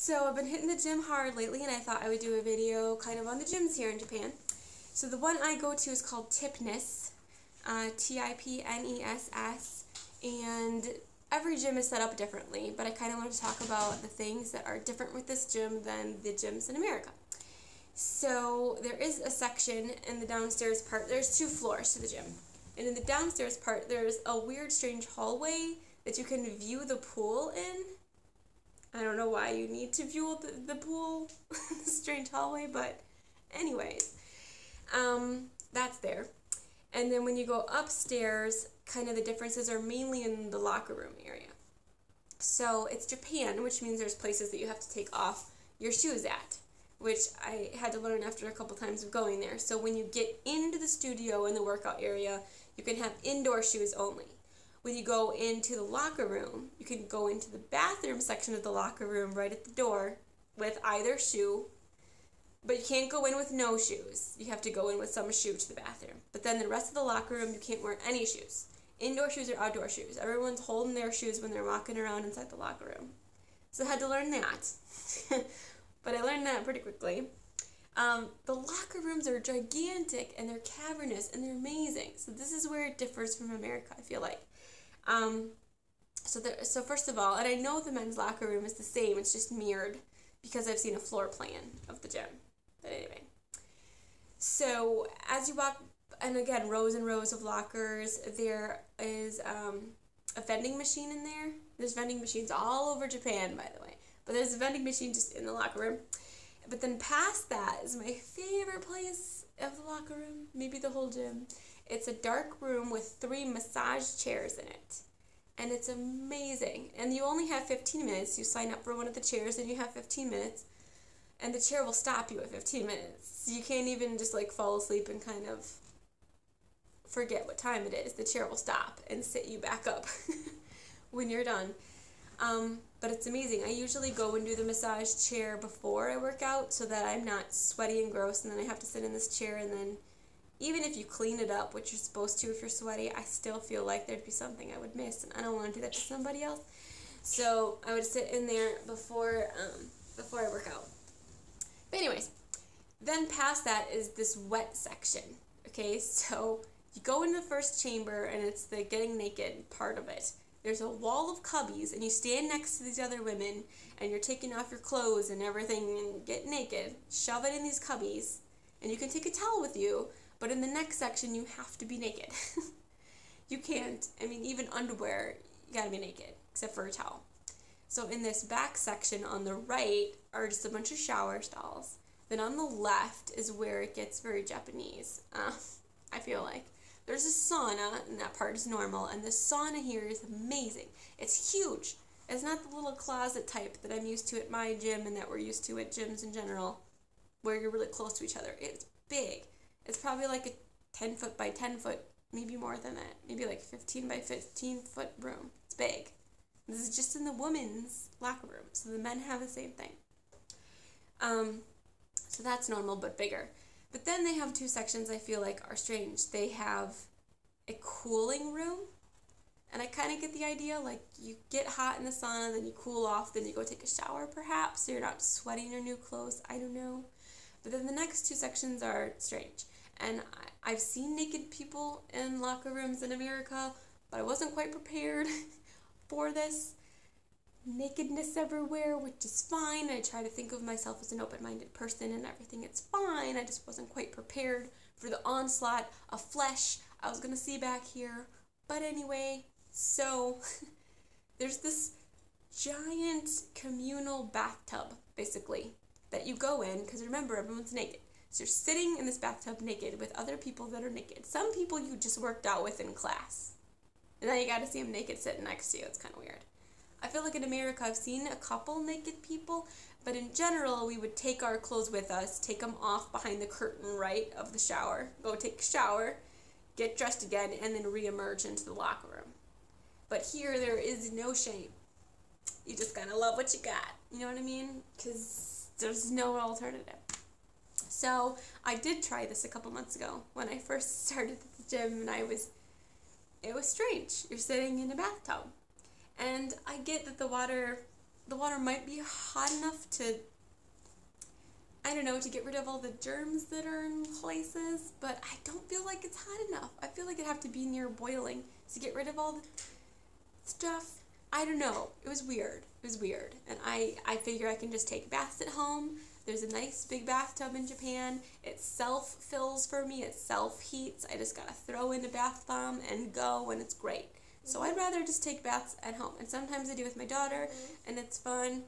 So I've been hitting the gym hard lately, and I thought I would do a video kind of on the gyms here in Japan. So the one I go to is called Tipness, Tipness, and every gym is set up differently, but I kind of want to talk about the things that are different with this gym than the gyms in America. So there is a section in the downstairs part. There's 2 floors to the gym. And in the downstairs part, there's a weird, strange hallway that you can view the pool in. I don't know why you need to view the pool, the strange hallway, but anyways, that's there. And then when you go upstairs, kind of the differences are mainly in the locker room area. So it's Japan, which means there's places that you have to take off your shoes at, which I had to learn after a couple times of going there. So when you get into the studio in the workout area, you can have indoor shoes only. When you go into the locker room, you can go into the bathroom section of the locker room right at the door with either shoe, but you can't go in with no shoes. You have to go in with some shoe to the bathroom. But then the rest of the locker room, you can't wear any shoes. Indoor shoes or outdoor shoes. Everyone's holding their shoes when they're walking around inside the locker room. So I had to learn that. But I learned that pretty quickly. The locker rooms are gigantic, and they're cavernous, and they're amazing. So this is where it differs from America, I feel like. So first of all, and I know the men's locker room is the same, it's just mirrored, because I've seen a floor plan of the gym. But anyway. So as you walk, and again, rows and rows of lockers, there is a vending machine in there. There's vending machines all over Japan, by the way. But there's a vending machine just in the locker room. But then past that is my favorite place of the locker room, maybe the whole gym. It's a dark room with 3 massage chairs in it. And it's amazing. And you only have 15 minutes. You sign up for one of the chairs and you have 15 minutes. And the chair will stop you at 15 minutes. You can't even just like fall asleep and kind of forget what time it is. The chair will stop and sit you back up when you're done. But it's amazing. I usually go and do the massage chair before I work out so that I'm not sweaty and gross, and then I have to sit in this chair, and then even if you clean it up, which you're supposed to if you're sweaty, I still feel like there'd be something I would miss, and I don't want to do that to somebody else. So I would sit in there before I work out. But anyways, then past that is this wet section. Okay, so you go into the first chamber, and it's the getting naked part of it. There's a wall of cubbies, and you stand next to these other women, and you're taking off your clothes and everything and get naked, shove it in these cubbies, and you can take a towel with you, but in the next section, you have to be naked. You can't, even underwear, you gotta be naked, except for a towel. So in this back section on the right are just a bunch of shower stalls. Then on the left is where it gets very Japanese, I feel like. There's a sauna, and that part is normal, and the sauna here is amazing. It's huge. It's not the little closet type that I'm used to at my gym and that we're used to at gyms in general, where you're really close to each other. It's big. It's probably like a 10 foot by 10 foot, maybe more than that. Maybe like 15 by 15 foot room. It's big. This is just in the women's locker room, so the men have the same thing. So that's normal, but bigger. But then they have 2 sections I feel like are strange. They have a cooling room, and I kind of get the idea, like you get hot in the sauna, then you cool off, then you go take a shower perhaps, so you're not sweating your new clothes, I don't know. But then the next 2 sections are strange. And I've seen naked people in locker rooms in America, but I wasn't quite prepared for this. Nakedness everywhere, which is fine. I try to think of myself as an open-minded person and everything, it's fine. I just wasn't quite prepared for the onslaught of flesh I was going to see back here. But anyway, so there's this giant communal bathtub, basically, that you go in, because remember, everyone's naked. So you're sitting in this bathtub naked with other people that are naked. Some people you just worked out with in class. And then you got to see them naked sitting next to you. It's kind of weird. I feel like in America I've seen a couple naked people, but in general we would take our clothes with us, take them off behind the curtain right of the shower, go take a shower, get dressed again, and then re-emerge into the locker room. But here there is no shame. You just gotta love what you got, you know what I mean? Because there's no alternative. So I did try this a couple months ago when I first started at the gym, and it was strange. You're sitting in a bathtub. And I get that the water the water might be hot enough to, I don't know, to get rid of all the germs that are in places, but I don't feel like it's hot enough. I feel like it'd have to be near boiling to get rid of all the stuff. I don't know. It was weird. And I figure I can just take baths at home. There's a nice big bathtub in Japan. It self-fills for me. It self-heats. I just gotta throw in a bath bomb and go, and it's great. So I'd rather just take baths at home. And sometimes I do with my daughter, and it's fun,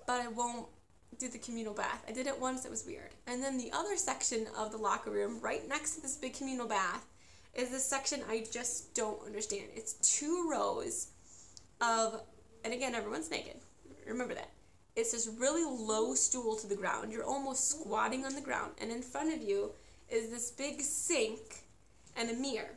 but I won't do the communal bath. I did it once. It was weird. And then the other section of the locker room, right next to this big communal bath, is this section I just don't understand. It's 2 rows of, and again, everyone's naked. Remember that. It's this really low stool to the ground. You're almost squatting on the ground. And in front of you is this big sink and a mirror.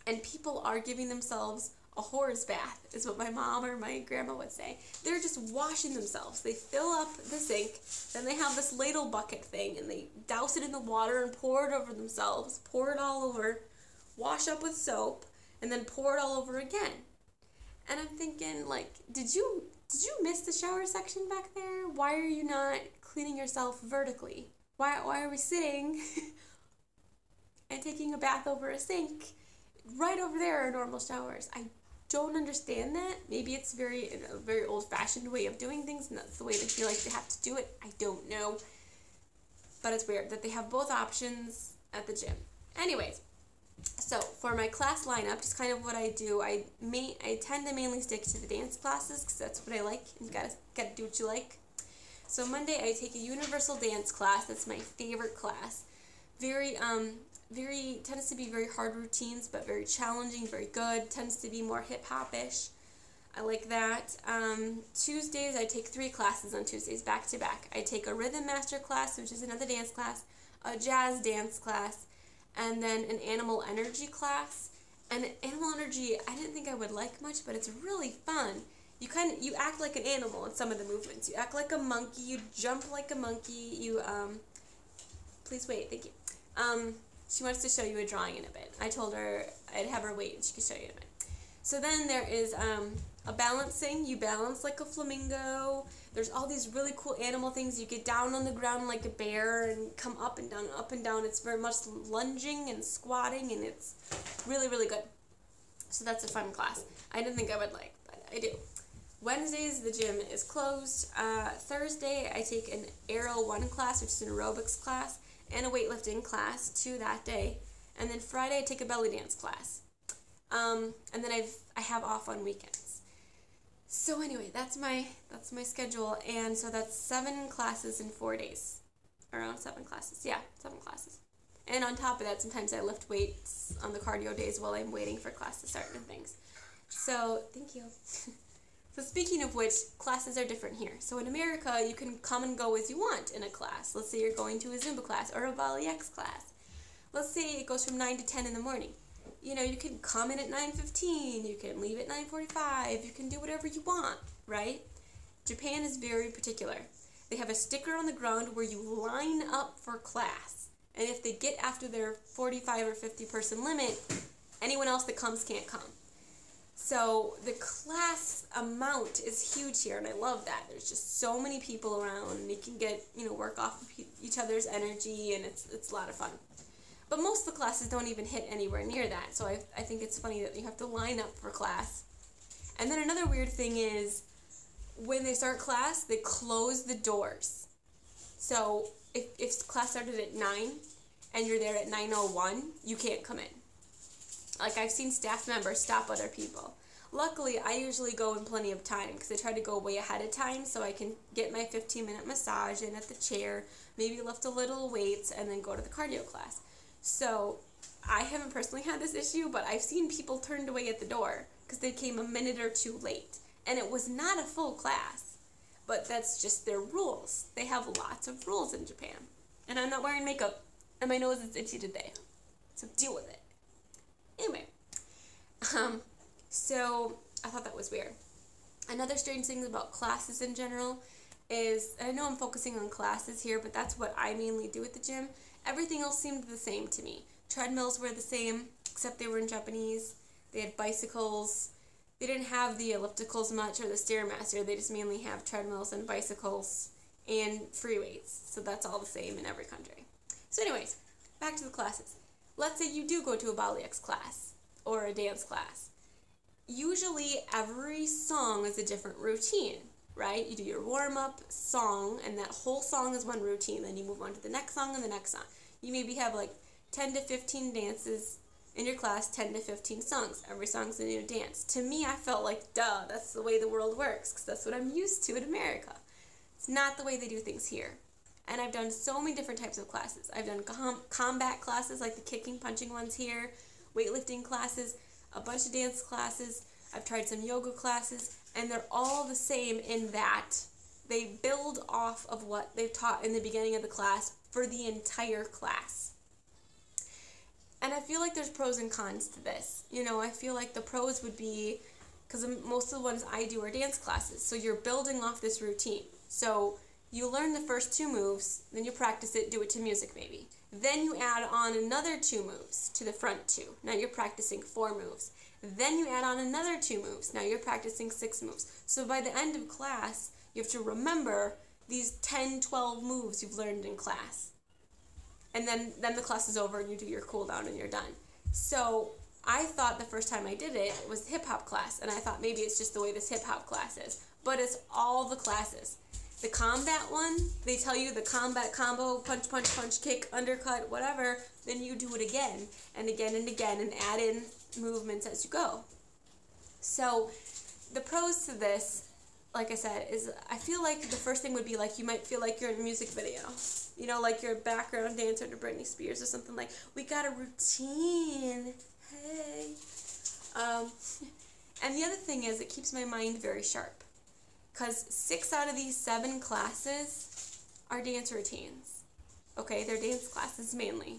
And people are giving themselves a whore's bath, is what my mom or my grandma would say. They're just washing themselves. They fill up the sink, then they have this ladle bucket thing, and they douse it in the water and pour it over themselves, pour it all over, wash up with soap, and then pour it all over again. And I'm thinking, like, did you miss the shower section back there? Why are you not cleaning yourself vertically? Why are we sitting and taking a bath over a sink right over there are normal showers? I don't understand that. Maybe it's a very old-fashioned way of doing things, and that's the way they feel like they have to do it. I don't know. But it's weird that they have both options at the gym. Anyways, so for my class lineup, just kind of what I do, I tend to mainly stick to the dance classes because that's what I like, and you gotta do what you like. So Monday I take a universal dance class. That's my favorite class. Tends to be very hard routines, but very challenging, very good. Tends to be more hip-hop-ish. I like that. Tuesdays, I take 3 classes on Tuesdays, back to back. I take a rhythm master class, which is another dance class, a jazz dance class, and then an animal energy class. And animal energy, I didn't think I would like much, but it's really fun. You act like an animal in some of the movements. You act like a monkey, you jump like a monkey, please wait, thank you. She wants to show you a drawing in a bit. I told her I'd have her wait and she could show you in a bit. So then there is a balancing. You balance like a flamingo. There's all these really cool animal things. You get down on the ground like a bear and come up and down, up and down. It's very much lunging and squatting, and it's really, really good. So that's a fun class. I didn't think I would like, but I do. Wednesdays, the gym is closed. Thursday, I take an Aero 1 class, which is an aerobics class, and a weightlifting class, 2 that day. And then Friday, I take a belly dance class. And then I have off on weekends. So anyway, that's my schedule, and so that's 7 classes in 4 days. Around 7 classes. Yeah, 7 classes. And on top of that, sometimes I lift weights on the cardio days while I'm waiting for class to start and things. So, thank you. So speaking of which, classes are different here. So in America, you can come and go as you want in a class. Let's say you're going to a Zumba class or a Volley X class. Let's say it goes from 9 to 10 in the morning. You know, you can come in at 9:15, you can leave at 9:45, you can do whatever you want, right? Japan is very particular. They have a sticker on the ground where you line up for class. And if they get after their 45 or 50 person limit, anyone else that comes can't come. So the class amount is huge here, and I love that. There's just so many people around, and you can get, work off of each other's energy, and it's a lot of fun. But most of the classes don't even hit anywhere near that, so I think it's funny that you have to line up for class. And then another weird thing is, when they start class, they close the doors. So if class started at 9 and you're there at 9:01, you can't come in. Like, I've seen staff members stop other people. Luckily, I usually go in plenty of time because I try to go way ahead of time so I can get my 15-minute massage in at the chair, maybe lift a little weights, and then go to the cardio class. So I haven't personally had this issue, but I've seen people turned away at the door because they came a minute or 2 late. And it was not a full class, but that's just their rules. They have lots of rules in Japan. And I'm not wearing makeup, and my nose is itchy today, so deal with it. Anyway, so I thought that was weird. Another strange thing about classes in general is, and I know I'm focusing on classes here, but that's what I mainly do at the gym. Everything else seemed the same to me. Treadmills were the same, except they were in Japanese. They had bicycles. They didn't have the ellipticals much or the Stairmaster. They just mainly have treadmills and bicycles and free weights. So that's all the same in every country. So anyways, back to the classes. Let's say you do go to a Bali X class or a dance class. Usually every song is a different routine, right? You do your warm-up song, and that whole song is one routine. Then you move on to the next song and the next song. You maybe have like 10 to 15 dances in your class, 10 to 15 songs. Every song's a new dance. To me, I felt like, duh, that's the way the world works, because that's what I'm used to in America. It's not the way they do things here. And I've done so many different types of classes. I've done combat classes, like the kicking, punching ones here, weightlifting classes, a bunch of dance classes. I've tried some yoga classes, and they're all the same in that they build off of what they've taught in the beginning of the class for the entire class. And I feel like there's pros and cons to this. You know, I feel like the pros would be, because most of the ones I do are dance classes, so you're building off this routine. So you learn the first 2 moves, then you practice it, do it to music maybe. Then you add on another 2 moves to the front 2. Now you're practicing 4 moves. Then you add on another 2 moves. Now you're practicing 6 moves. So by the end of class, you have to remember these 10, 12 moves you've learned in class. And then the class is over and you do your cool down and you're done. So I thought the first time I did it was hip-hop class, and I thought maybe it's just the way this hip-hop class is. But it's all the classes. The combat one, they tell you the combat combo, punch, punch, punch, kick, undercut, whatever. Then you do it again and again and again and add in movements as you go. So the pros to this, like I said, is I feel like the first thing would be like you might feel like you're in a music video. You know, like you're a background dancer to Britney Spears or something like, we got a routine, hey. And the other thing is it keeps my mind very sharp. Because 6 out of these 7 classes are dance routines. Okay, they're dance classes mainly.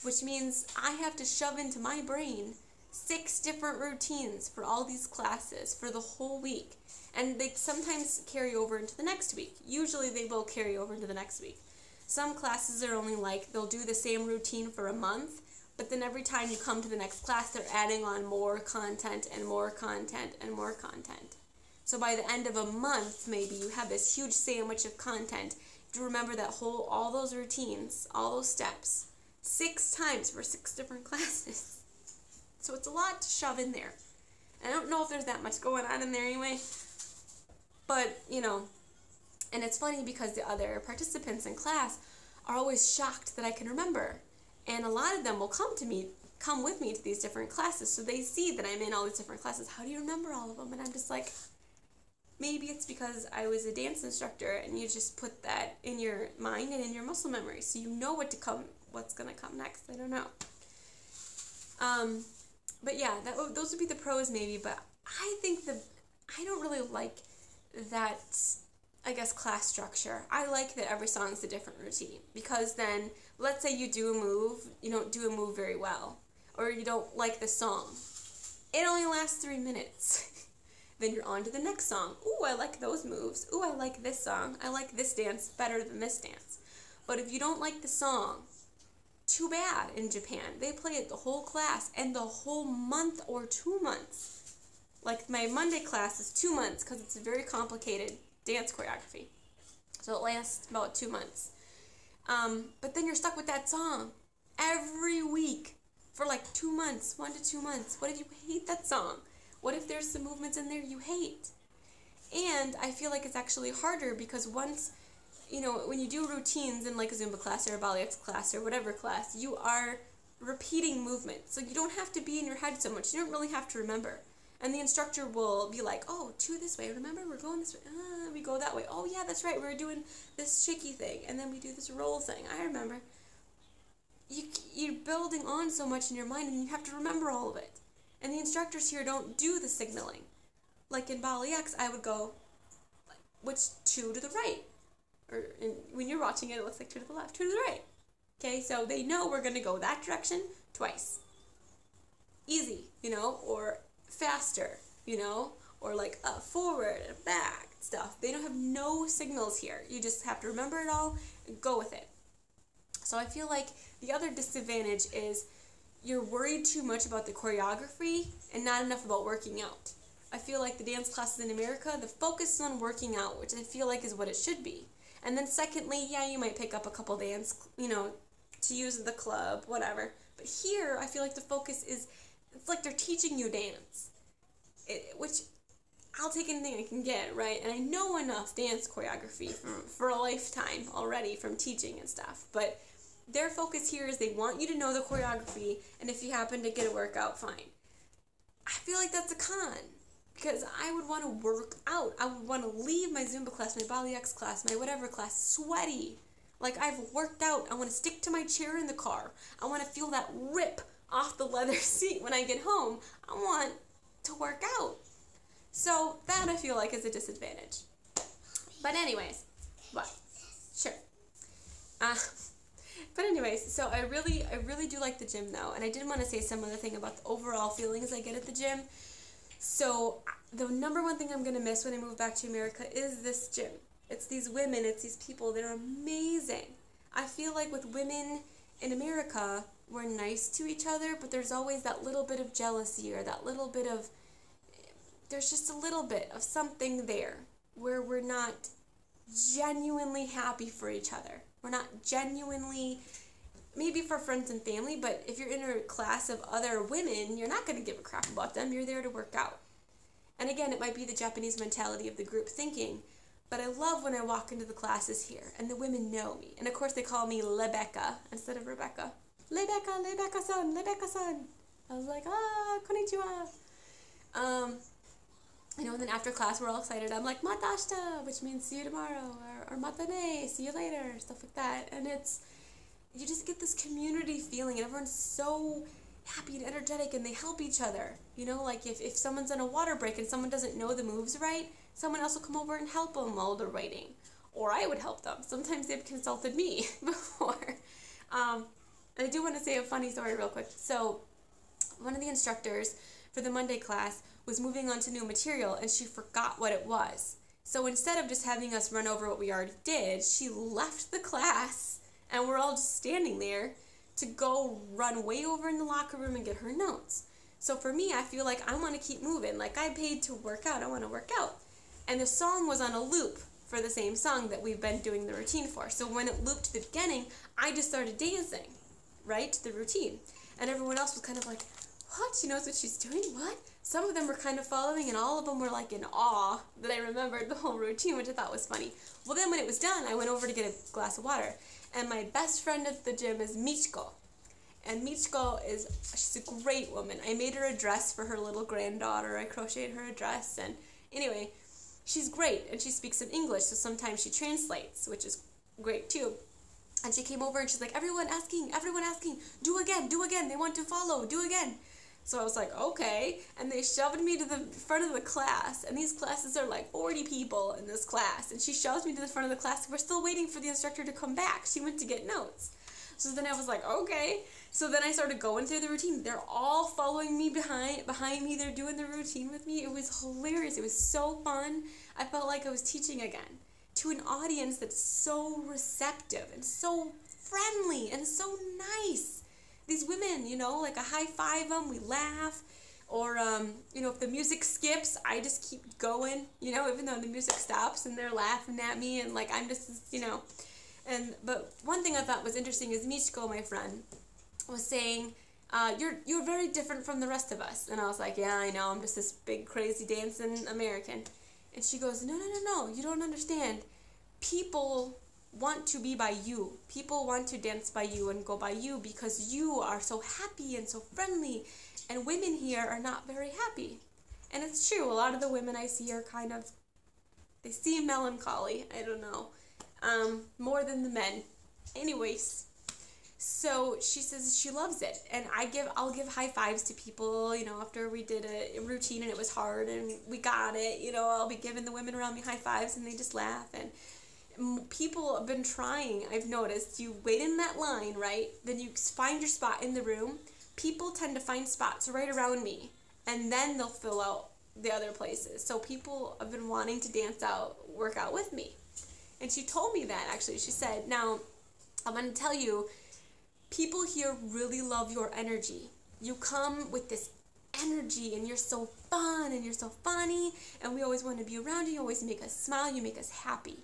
Which means I have to shove into my brain 6 different routines for all these classes for the whole week. And they sometimes carry over into the next week. Usually they will carry over into the next week. Some classes are only like, they'll do the same routine for a month, but then every time you come to the next class, they're adding on more content and more content and more content. So by the end of a month, maybe you have this huge sandwich of content. You have to remember that all those routines, all those steps, 6 times for 6 different classes. So it's a lot to shove in there. And I don't know if there's that much going on in there anyway. But, you know, and it's funny because the other participants in class are always shocked that I can remember. And a lot of them will come with me to these different classes. So they see that I'm in all these different classes. How do you remember all of them? And I'm just like, maybe it's because I was a dance instructor and you just put that in your mind and in your muscle memory. So you know what's going to come next. I don't know. But yeah, those would be the pros maybe. But I think I don't really like that, I guess, class structure. I like that every song is a different routine, because then let's say you do a move, you don't do a move very well, or you don't like the song. It only lasts 3 minutes. Then you're on to the next song. Ooh, I like those moves. Ooh, I like this song. I like this dance better than this dance. But if you don't like the song, too bad in Japan. They play it the whole class and the whole month or 2 months. Like my Monday class is 2 months because it's a very complicated dance choreography. So it lasts about 2 months. But then you're stuck with that song every week for like 2 months, 1 to 2 months. What if you hate that song? What if there's some movements in there you hate? And I feel like it's actually harder because once, you know, when you do routines in like a Zumba class or a Bali X class or whatever class, you are repeating movements. So you don't have to be in your head so much. You don't really have to remember. And the instructor will be like, oh, 2 this way. Remember, we're going this way. We go that way. Oh, yeah, that's right. We're doing this shaky thing. And then we do this roll thing. I remember. You're building on so much in your mind, and you have to remember all of it. And the instructors here don't do the signaling. Like in Bali X, I would go, which 2 to the right? Or when you're watching it, it looks like 2 to the left, 2 to the right. Okay, so they know we're going to go that direction twice. Easy, you know, or faster, you know, or like forward and back stuff. They don't have no signals here. You just have to remember it all and go with it. So I feel like the other disadvantage is you're worried too much about the choreography and not enough about working out. I feel like the dance classes in America, the focus is on working out, which I feel like is what it should be. And then secondly, yeah, you might pick up a couple dance, to use in the club, whatever. But here, I feel like the focus is, it's like they're teaching you dance, which I'll take anything I can get, right? And I know enough dance choreography for a lifetime already from teaching and stuff. But their focus here is they want you to know the choreography, and if you happen to get a workout, fine. I feel like that's a con, because I would want to work out. I would want to leave my Zumba class, my Bali X class, my whatever class, sweaty. Like I've worked out. I want to stick to my chair in the car. I want to feel that rip off the leather seat when I get home. I want to work out. So that I feel like is a disadvantage. But anyways, what? Sure. But anyways, so I really do like the gym though, and I did want to say some other thing about the overall feelings I get at the gym. So the number one thing I'm going to miss when I move back to America is this gym. It's these women, it's these people, they're amazing. I feel like with women in America, we're nice to each other, but there's always that little bit of jealousy or that little bit of, there's just a little bit of something there where we're not genuinely happy for each other. We're not genuinely, maybe for friends and family, but if you're in a class of other women, you're not going to give a crap about them. You're there to work out. And again, it might be the Japanese mentality of the group thinking, but I love when I walk into the classes here and the women know me. And of course they call me Lebecca instead of Rebecca. Lebecca, Lebecca-san, Lebecca-san. I was like, konnichiwa. And then after class we're all excited. I'm like, mata ashita, which means see you tomorrow, or mata ne, see you later, stuff like that. And you just get this community feeling, and everyone's so happy and energetic, and they help each other. Like if someone's on a water break and someone doesn't know the moves right, someone else will come over and help them while they're waiting. Or I would help them. Sometimes they've consulted me before. I do want to say a funny story real quick. So one of the instructors for the Monday class was moving on to new material, and she forgot what it was. So instead of just having us run over what we already did, she left the class, and we're all just standing there to go run way over in the locker room and get her notes. So for me, I feel like I want to keep moving. Like I paid to work out, I want to work out. And the song was on a loop for the same song that we've been doing the routine for. So when it looped to the beginning, I just started dancing, right, to the routine. And everyone else was kind of like, what? She knows what she's doing? What? Some of them were kind of following, and all of them were like in awe that I remembered the whole routine, which I thought was funny. Well, then when it was done, I went over to get a glass of water. And my best friend at the gym is Michiko. And Michiko she's a great woman. I made her a dress for her little granddaughter. I crocheted her a dress. And anyway, she's great. And she speaks in English, so sometimes she translates, which is great too. And she came over and she's like, everyone asking, do again, they want to follow, do again. So I was like, okay. And they shoved me to the front of the class. And these classes are like 40 people in this class. And she shoves me to the front of the class. We're still waiting for the instructor to come back. She went to get notes. So then I was like, okay. So then I started going through the routine. They're all following me behind me. They're doing the routine with me. It was hilarious. It was so fun. I felt like I was teaching again to an audience that's so receptive and so friendly and so nice. These women, like I high-five them, we laugh, or, if the music skips, I just keep going, even though the music stops, and they're laughing at me, and, like, I'm just, but one thing I thought was interesting is Michiko, my friend, was saying, you're very different from the rest of us, and I was like, yeah, I know, I'm just this big, crazy, dancing American, and she goes, no, you don't understand, people want to be by you. People want to dance by you and go by you because you are so happy and so friendly, and women here are not very happy. And it's true, a lot of the women I see are kind of, they seem melancholy, I don't know, more than the men. Anyways, so she says she loves it, and I'll give high fives to people, after we did a routine and it was hard and we got it, I'll be giving the women around me high fives and they just laugh. And people have been trying, I've noticed, you wait in that line, right? Then you find your spot in the room. People tend to find spots right around me, and then they'll fill out the other places. So people have been wanting to work out with me. And she told me that, actually. She said, now, I'm going to tell you, people here really love your energy. You come with this energy, and you're so fun, and you're so funny, and we always want to be around you. You always make us smile. You make us happy.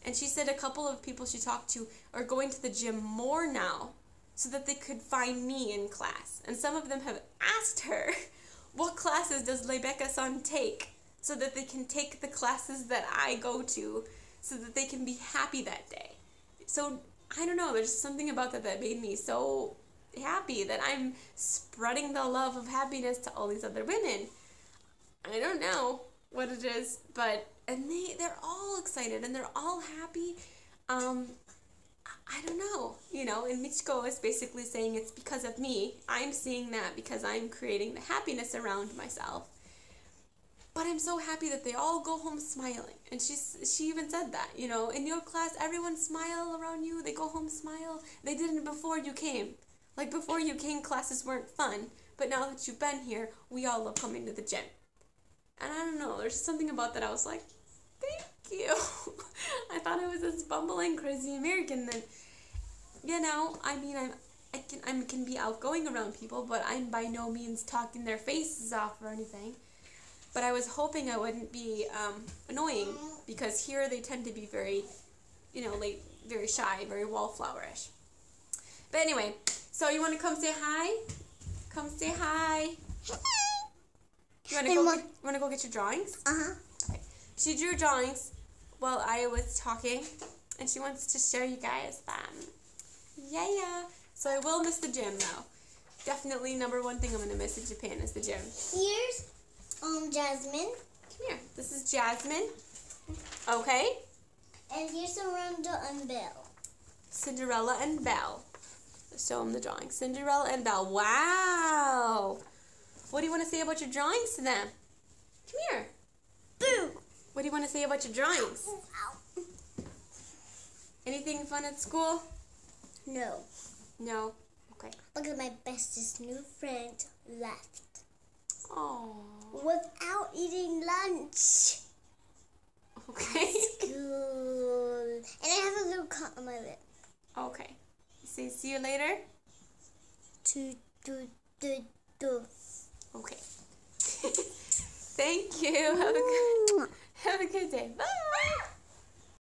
And she said a couple of people she talked to are going to the gym more now so that they could find me in class. And some of them have asked her, what classes does Rebecca-san take so that they can take the classes that I go to so that they can be happy that day. So, I don't know, there's something about that made me so happy that I'm spreading the love of happiness to all these other women. I don't know what it is, but, and they're all excited and they're all happy. I don't know, and Michiko is basically saying it's because of me. I'm seeing that because I'm creating the happiness around myself. But I'm so happy that they all go home smiling. And she even said that, in your class, everyone smile around you. They go home smile. They didn't before you came. Like before you came, classes weren't fun. But now that you've been here, we all love coming to the gym. And I don't know, there's something about that I was like, thank you. I thought I was this bumbling, crazy American that, I can be outgoing around people, but I'm by no means talking their faces off or anything. But I was hoping I wouldn't be annoying, because here they tend to be very, very shy, very wallflowerish. But anyway, so you want to come say hi? Come say hi. You want to go get your drawings? Uh-huh. Okay. She drew drawings while I was talking, and she wants to show you guys them. Yeah. So I will miss the gym, though. Definitely number one thing I'm going to miss in Japan is the gym. Here's Jasmine. Come here. This is Jasmine. Okay. And here's Cinderella and Belle. Cinderella and Belle. Let's show them the drawings. Cinderella and Belle. Wow. What do you want to say about your drawings to them? Come here. Boo. What do you want to say about your drawings? Ow. Anything fun at school? No. No? Okay. Because my bestest new friend left. Oh. Without eating lunch. Okay. School. And I have a little cut on my lip. Okay. Say see you later? To